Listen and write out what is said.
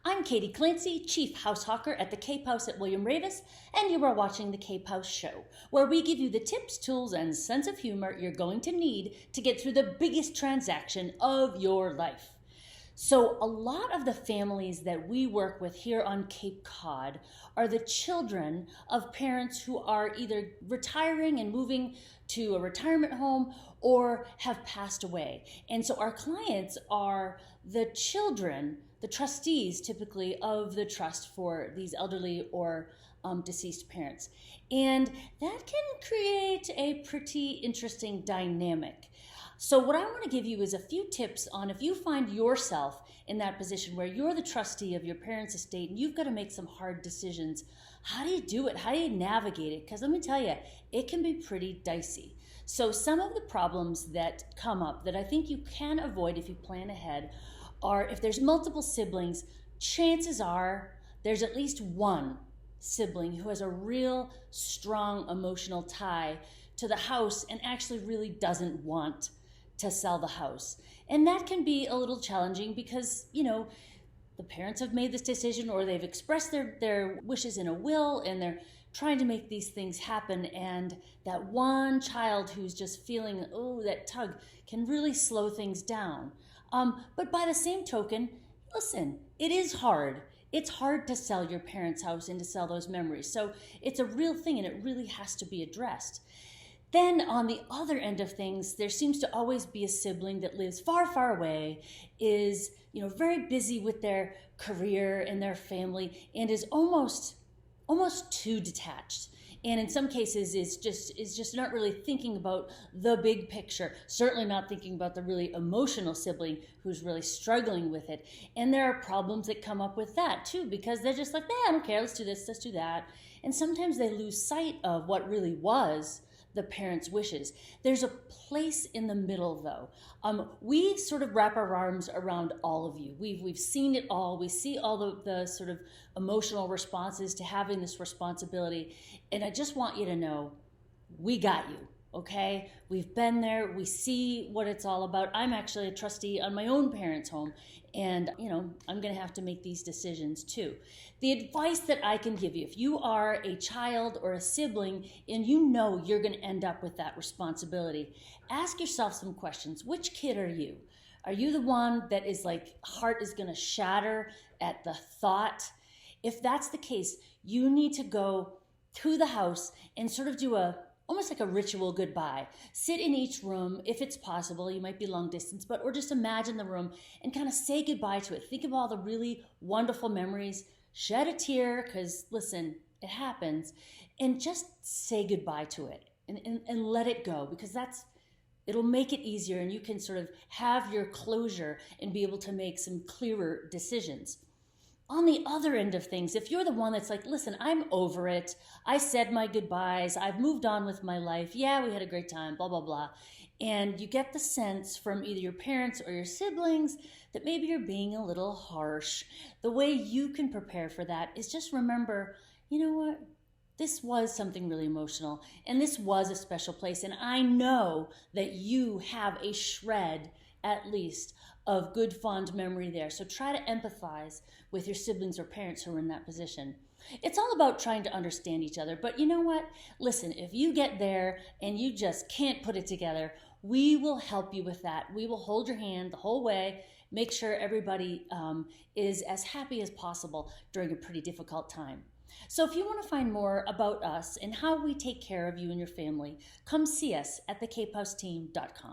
I'm Katie Clancy, Chief House Hawker at the Cape House at William Ravis, and you are watching the Cape House Show, where we give you the tips, tools, and sense of humor you're going to need to get through the biggest transaction of your life. So a lot of the families that we work with here on Cape Cod are the children of parents who are either retiring and moving to a retirement home or have passed away. And so our clients are the children, the trustees typically of the trust for these elderly or deceased parents. And that can create a pretty interesting dynamic. So what I want to give you is a few tips on if you find yourself in that position where you're the trustee of your parents' estate and you've got to make some hard decisions. How do you do it? How do you navigate it? Because let me tell you, it can be pretty dicey. So some of the problems that come up that I think you can avoid if you plan ahead are if there's multiple siblings, chances are there's at least one sibling who has a real strong emotional tie to the house and actually really doesn't want to sell the house. And that can be a little challenging because, the parents have made this decision or they've expressed their wishes in a will and they're trying to make these things happen. And that one child who's just feeling, that tug can really slow things down. But by the same token, listen, it is hard. It's hard to sell your parents' house and to sell those memories. So it's a real thing and it really has to be addressed. Then on the other end of things, there seems to always be a sibling that lives far, far away, is, very busy with their career and their family, and is almost too detached. And in some cases is just not really thinking about the big picture, certainly not thinking about the really emotional sibling who's really struggling with it. And there are problems that come up with that too, because they're just like, I don't care, let's do this, let's do that. And sometimes they lose sight of what really was the parents' wishes. There's a place in the middle though. We sort of wrap our arms around all of you. We've seen it all. We see all the sort of emotional responses to having this responsibility. And I just want you to know, we got you, okay? We've been there. We see what it's all about. I'm actually a trustee on my own parents' home. And, I'm going to have to make these decisions too. The advice that I can give you, if you are a child or a sibling and you're going to end up with that responsibility, ask yourself some questions. Which kid are you? Are you the one that is like, heart is going to shatter at the thought? If that's the case, you need to go to the house and sort of do almost like a ritual goodbye. Sit in each room, if it's possible. You might be long distance, or just imagine the room and kind of say goodbye to it. Think of all the really wonderful memories. Shed a tear, because listen, it happens. And just say goodbye to it and let it go, because it'll make it easier and you can sort of have your closure and be able to make some clearer decisions. On the other end of things, if you're the one that's like, listen, I'm over it. I said my goodbyes. I've moved on with my life. Yeah, we had a great time, blah, blah, blah. And you get the sense from either your parents or your siblings that maybe you're being a little harsh. The way you can prepare for that is just remember, you know what? This was something really emotional and this was a special place. And I know that you have a shred, at least, of good, fond memory there. So try to empathize with your siblings or parents who are in that position. It's all about trying to understand each other. But you know what? Listen, if you get there and you just can't put it together, we will help you with that. We will hold your hand the whole way, make sure everybody is as happy as possible during a pretty difficult time. So if you want to find more about us and how we take care of you and your family, come see us at thecapehouseteam.com.